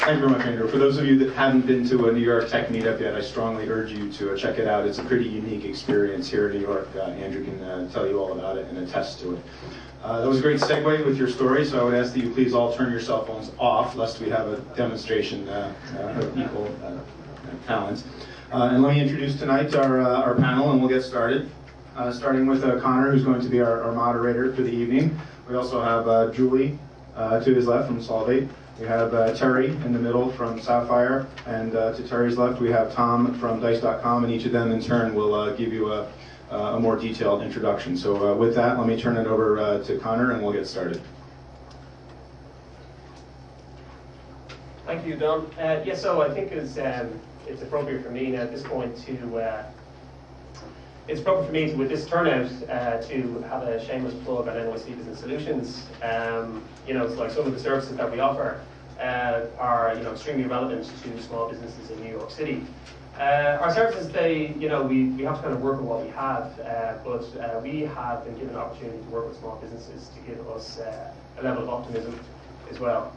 Thank you very much, Andrew. For those of you that haven't been to a New York Tech Meetup yet, I strongly urge you to check it out. It's a pretty unique experience here in New York. Andrew can tell you all about it and attest to it. That was a great segue with your story, so I would ask that you please all turn your cell phones off, lest we have a demonstration of equal talents. And let me introduce tonight our panel, and we'll get started. Starting with Connor, who's going to be our moderator for the evening. We also have Julie to his left from Solvate. We have Terry in the middle from Sapphire, and to Terry's left we have Tom from Dice.com, and each of them in turn will give you a more detailed introduction. So with that, let me turn it over to Connor, and we'll get started. Thank you, Don. So I think it's appropriate for me now at this point to it's appropriate for me with this turnout to have a shameless plug on NYC Business Solutions. It's like some of the services that we offer are extremely relevant to small businesses in New York City. Our services, we have to kind of work with what we have, but we have been given an opportunity to work with small businesses to give us a level of optimism as well.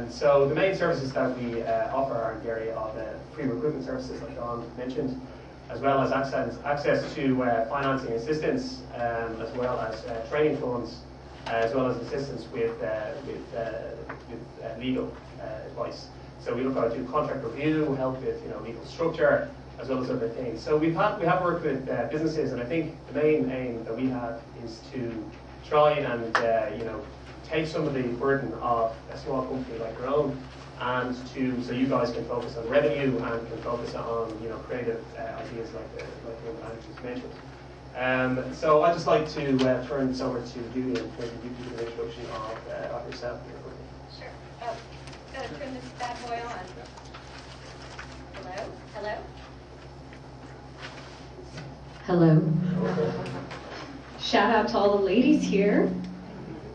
So the main services that we offer are in the area of pre-recruitment services, like Don mentioned, as well as access to financing assistance, as well as training funds, as well as assistance with legal advice. So we look at do contract review, help with legal structure, as well as other things. So we have worked with businesses, and I think the main aim that we have is to try and take some of the burden of a small company like your own, and so you guys can focus on revenue and can focus on creative ideas like the one that I just mentioned. So I'd just like to turn this over to Julie and maybe you do an introduction of yourself. Sure. Oh, gotta turn this bad boy on. Hello? Hello? Shout out to all the ladies here.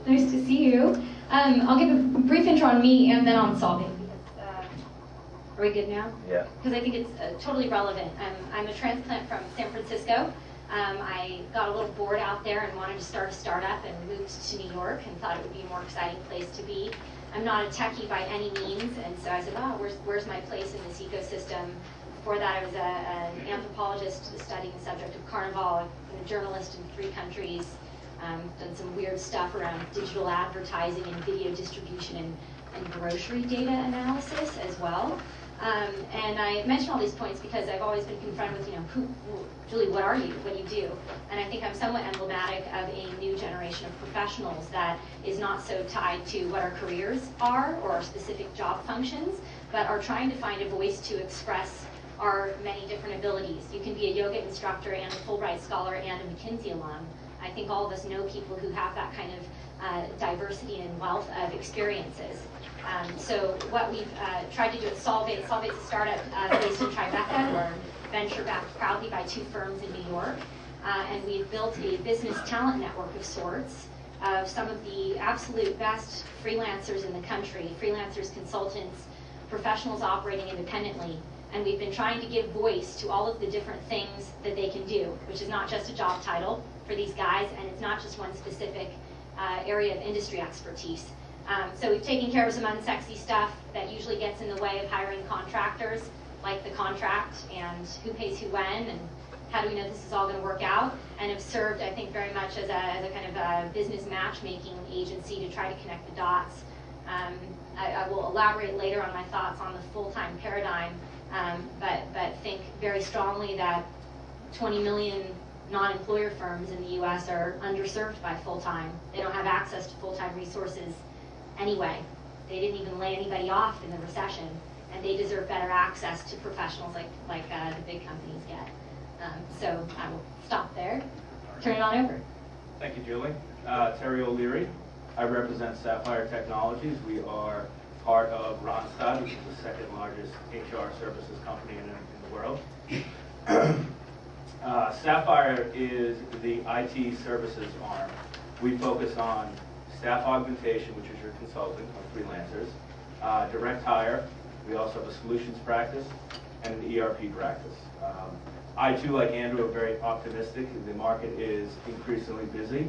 Nice to see you. I'll give a brief intro on me and then on Solvate. Are we good now? Yeah. Because I think it's totally relevant. I'm a transplant from San Francisco. I got a little bored out there and wanted to start a startup and moved to New York and thought it would be a more exciting place to be. I'm not a techie by any means, and so I said, where's my place in this ecosystem? Before that, I was an anthropologist studying the subject of Carnival. I've been a journalist in 3 countries. Done some weird stuff around digital advertising and video distribution and grocery data analysis as well. And I mention all these points because I've always been confronted with, Julie, what are you? What do you do? And I think I'm somewhat emblematic of a new generation of professionals that is not so tied to what our careers are or our specific job functions, but are trying to find a voice to express our many different abilities. You can be a yoga instructor and a Fulbright scholar and a McKinsey alum. I think all of us know people who have that kind of diversity and wealth of experiences. So what we've tried to do at Solvate, Solvate's a startup based in Tribeca. We're venture-backed proudly by 2 firms in New York. And we've built a business talent network of sorts of some of the absolute best freelancers in the country, freelancers, consultants, professionals operating independently. And we've been trying to give voice to all of the different things that they can do, which is not just a job title for these guys, and it's not just one specific area of industry expertise. So we've taken care of some unsexy stuff that usually gets in the way of hiring contractors, like the contract and who pays who when, and how do we know this is all going to work out, and have served, I think, very much as a kind of a business matchmaking agency to try to connect the dots. I will elaborate later on my thoughts on the full-time paradigm, but think very strongly that 20 million non-employer firms in the U.S. are underserved by full-time. They don't have access to full-time resources anyway. They didn't even lay anybody off in the recession, and they deserve better access to professionals like the big companies get. So I will stop there. Turn it on over. Thank you, Julie. Terry O'Leary. I represent Sapphire Technologies. We are part of Randstad, which is the 2nd largest HR services company in the world. Sapphire is the IT services arm. We focus on staff augmentation, which is your consulting or freelancers, direct hire. We also have a solutions practice and an ERP practice. I too, like Andrew, are very optimistic. The market is increasingly busy.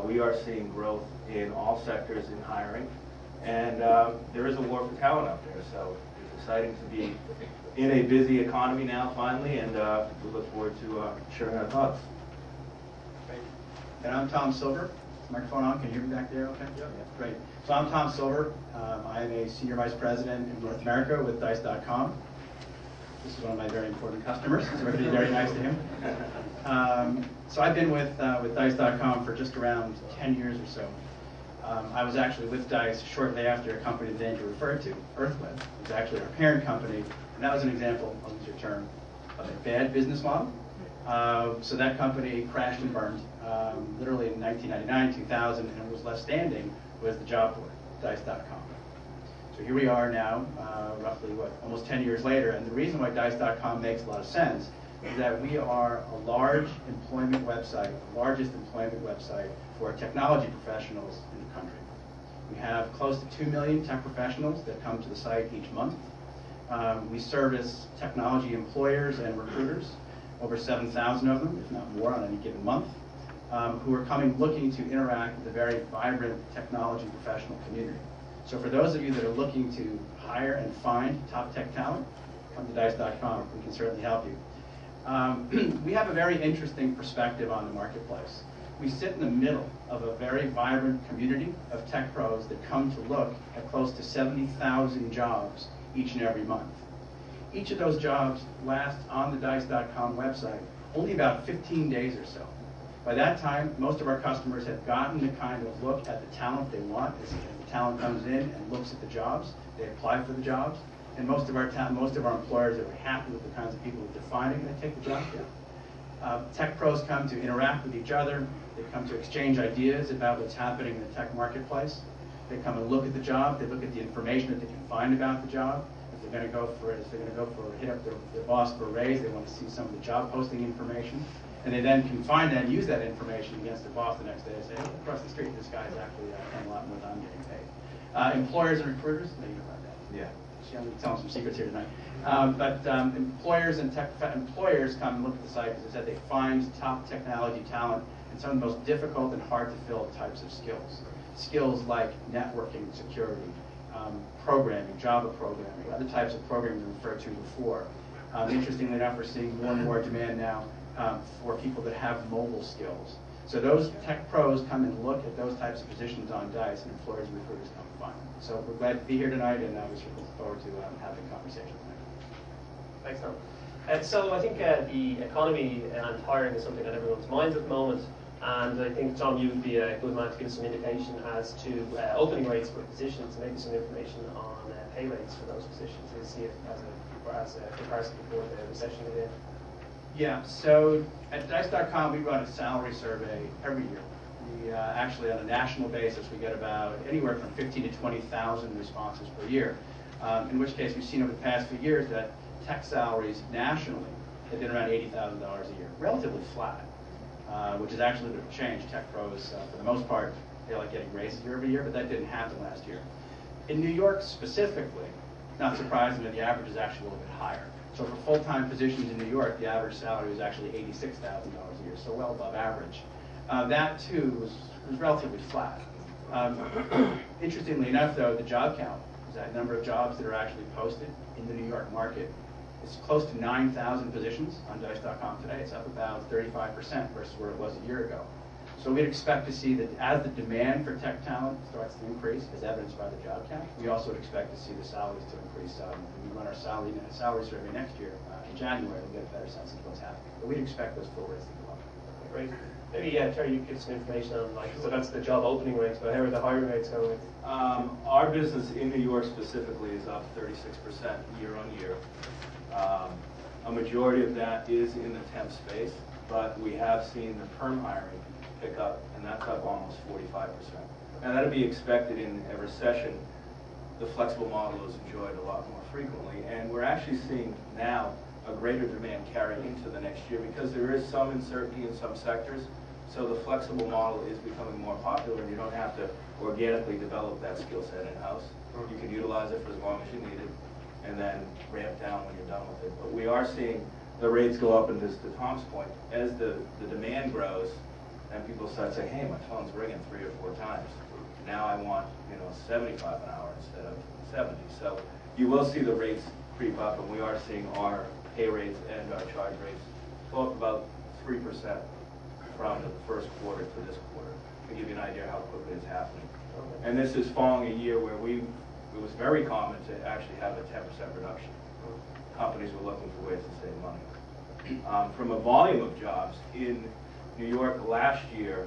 We are seeing growth in all sectors in hiring. And there is a war for talent out there, so it's exciting to be in a busy economy now, finally, and we look forward to sharing our thoughts. Great. And I'm Tom Silver. Is the microphone on? Can you hear me back there okay? Yeah. Great. So I'm Tom Silver. I am a Senior Vice President in North America with Dice.com. This is one of my very important customers, so we're going to be very nice to him. So I've been with Dice.com for just around 10 years or so. I was actually with Dice shortly after a company that Andrew referred to, EarthWeb. It was actually our parent company, and that was an example, I'll use your term, of a bad business model. So that company crashed and burned, literally in 1999, 2000, and what was left standing was the job board, Dice.com. So here we are now, roughly, almost 10 years later, and the reason why Dice.com makes a lot of sense is that we are a large employment website, the largest employment website for technology professionals in the country. We have close to 2 million tech professionals that come to the site each month. We service technology employers and recruiters, over 7,000 of them, if not more, on any given month, who are coming looking to interact with a very vibrant technology professional community. So for those of you that are looking to hire and find top tech talent, come to Dice.com. We can certainly help you. We have a very interesting perspective on the marketplace. We sit in the middle of a very vibrant community of tech pros that come to look at close to 70,000 jobs each and every month. Each of those jobs lasts on the Dice.com website only about 15 days or so. By that time, most of our customers have gotten the kind of look at the talent they want. As the talent comes in and looks at the jobs, they apply for the jobs, and most of our employers are happy with the kinds of people that they're finding, and they take the job down. Tech pros come to interact with each other. They come to exchange ideas about what's happening in the tech marketplace. They come and look at the job. They look at the information that they can find about the job. If they're going to go for hit up their boss for a raise, they want to see some of the job posting information. And they then can find that and use that information against their boss the next day and say, hey, across the street, this guy's actually paying a lot more than I'm getting paid. Employers and recruiters, no, you know about that. Yeah. I'm going to tell them some secrets here tonight. Employers and employers come and look at the site because, as I said, they find top technology talent and some of the most difficult and hard to fill types of skills. Skills like networking, security, programming, Java programming, other types of programming we referred to before. Interestingly enough, we're seeing more and more demand now for people that have mobile skills. So those tech pros come and look at those types of positions on Dice, and employers and recruiters come and find them. So we're glad to be here tonight, and we look forward to having a conversation tonight. Thanks, Tom. So I think the economy and hiring is something on everyone's minds at the moment, and I think, Tom, you would be a good man to give some indication as to opening rates for positions, maybe some information on pay rates for those positions, to see it as a comparison before the recession we're in. Yeah, so at Dice.com, we run a salary survey every year. We actually, on a national basis, we get about anywhere from 15,000 to 20,000 responses per year. In which case, we've seen over the past few years that tech salaries nationally have been around $80,000 a year, relatively flat, which is actually a bit of a change. Tech pros, for the most part, they like getting raises year over year, but that didn't happen last year. In New York specifically, not surprisingly, the average is actually a little bit higher. So for full-time positions in New York, the average salary was actually $86,000 a year, so well above average. That, too, was relatively flat. Interestingly enough, though, the job count, that number of jobs that are actually posted in the New York market, is close to 9,000 positions on Dice.com today. It's up about 35% versus where it was a year ago. So we'd expect to see that as the demand for tech talent starts to increase, as evidenced by the job count, we also would expect to see the salaries to increase. When we run our salary survey next year, in January, we'll get a better sense of what's happening. But we'd expect those fill rates to go up. Great. Maybe, Terry, you could give some information on, so that's the job opening rates, but how are the hiring rates going? Our business in New York specifically is up 36% year on year. A majority of that is in the temp space, but we have seen the perm hiring pick up, and that's up almost 45%. Now, that'd be expected in a recession. The flexible model is enjoyed a lot more frequently, and we're actually seeing now a greater demand carry into the next year because there is some uncertainty in some sectors. So the flexible model is becoming more popular, and you don't have to organically develop that skill set in-house. You can utilize it for as long as you need it, and then ramp down when you're done with it. But we are seeing the rates go up, and this, to Tom's point, as the demand grows, And people start saying, hey, my phone's ringing 3 or 4 times. Now I want, 75 an hour instead of 70. So you will see the rates creep up, and we are seeing our pay rates and our charge rates go up about 3% from the first quarter to this quarter, to give you an idea how quickly it's happening. And this is following a year where it was very common to actually have a 10% reduction. Companies were looking for ways to save money. From a volume of jobs, in New York last year,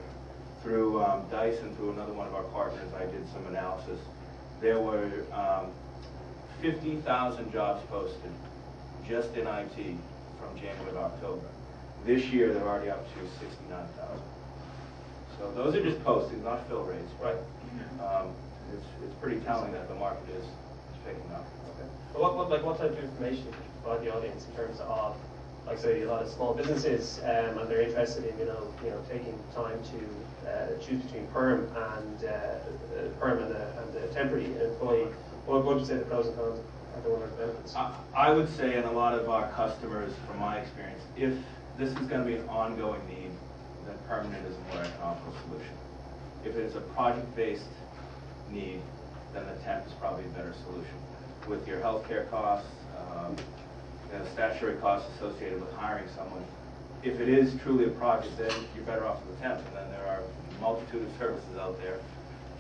through DICE and through another one of our partners, I did some analysis. There were 50,000 jobs posted just in IT from January to October. This year, they're already up to 69,000. So those are just postings, not fill rates. Right. It's pretty telling that the market is picking up. Okay. Well, what type of information could you provide the audience in terms of, like, say, a lot of small businesses, and they're interested in, taking time to choose between perm and the temporary employee. What would you say the pros and cons are, the benefits? I would say, and a lot of our customers, from my experience, if this is going to be an ongoing need, then permanent is a more economical solution. If it's a project-based need, then the temp is probably a better solution. With your healthcare costs, statutory costs associated with hiring someone, if it is truly a project, then you're better off with the temp. And then there are a multitude of services out there,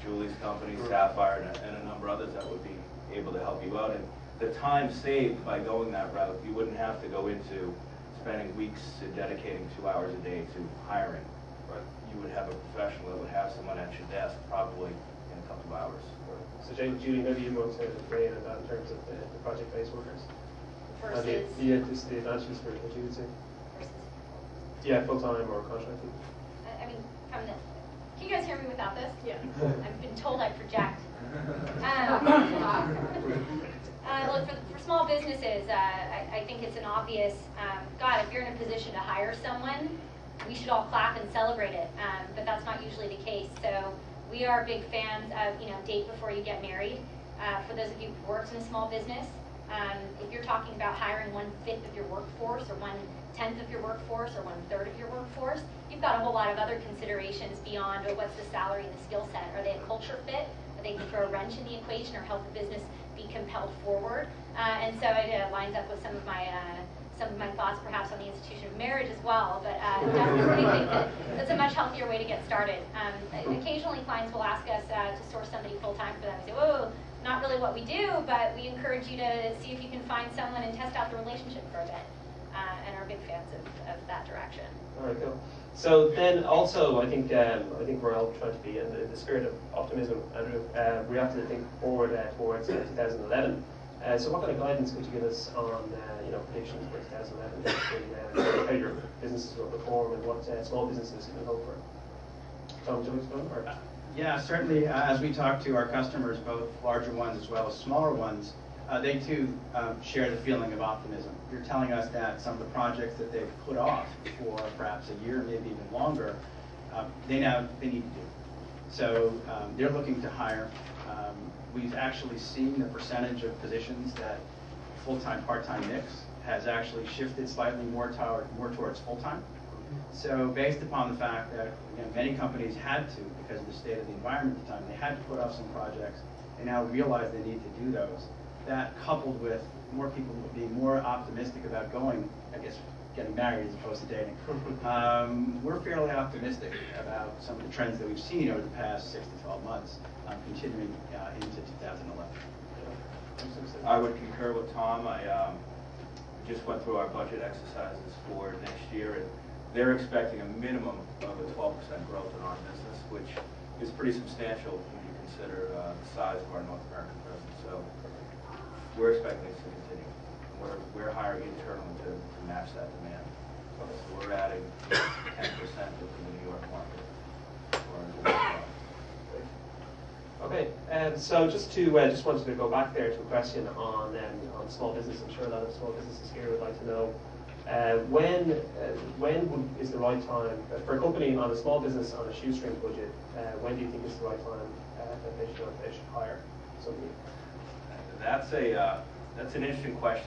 Julie's company, Sapphire, and a number of others that would be able to help you out. And the time saved by going that route, you wouldn't have to go into spending weeks and dedicating 2 hours a day to hiring. But you would have a professional that would have someone at your desk probably in a couple of hours. So Julie, maybe you want to weigh in on that in terms of the project-based workers? Versus? The advantages for what you would say? Versus? Yeah, full-time or contracted. I mean, can you guys hear me without this? Yeah. I've been told I project. Look, for small businesses, I think it's an obvious, God, if you're in a position to hire someone, we should all clap and celebrate it, but that's not usually the case. So we are big fans of, date before you get married. For those of you who worked in a small business, if you're talking about hiring 1/5 of your workforce or 1/10 of your workforce or 1/3 of your workforce, you've got a whole lot of other considerations beyond what's the salary and the skill set. Are they a culture fit? Are they going to throw a wrench in the equation or help the business be compelled forward? And so it lines up with some of my thoughts perhaps on the institution of marriage as well, but definitely think that that's a much healthier way to get started. Occasionally clients will ask us to source somebody full-time for them. We say, whoa, not really what we do, but we encourage you to see if you can find someone and test out the relationship for a bit, and are big fans of that direction. All right, cool. So then also, I think we're all trying to be in the spirit of optimism, Andrew. We have to think forward towards 2011. So what kind of guidance could you give us on predictions for 2011, how your businesses will perform and what small businesses can hope for? Tom, do you want to go? Yeah, certainly. As we talk to our customers, both larger ones as well as smaller ones, they too share the feeling of optimism. You're telling us that some of the projects that they've put off for perhaps a year, maybe even longer, they need to do. So they're looking to hire. We've actually seen the percentage of positions that full-time, part-time mix has actually shifted slightly more towards full-time. So based upon the fact that many companies had to, because of the state of the environment at the time, they had to put off some projects. They now realize they need to do those. That coupled with more people being more optimistic about getting married as opposed to dating. We're fairly optimistic about some of the trends that we've seen over the past 6 to 12 months, continuing into 2011. I would concur with Tom. I just went through our budget exercises for next year, and they're expecting a minimum of a 12% growth in our business, which is pretty substantial when you consider the size of our North American presence. So we're expecting this to continue. We're hiring internally to match that demand. So we're adding 10% within the New York market. Okay, so just wanted to go back there to a question on small business. I'm sure a lot of small businesses here would like to know when is the right time for a company on a small business on a shoestring budget? When do you think is the right time that they should hire somebody? That's an interesting question.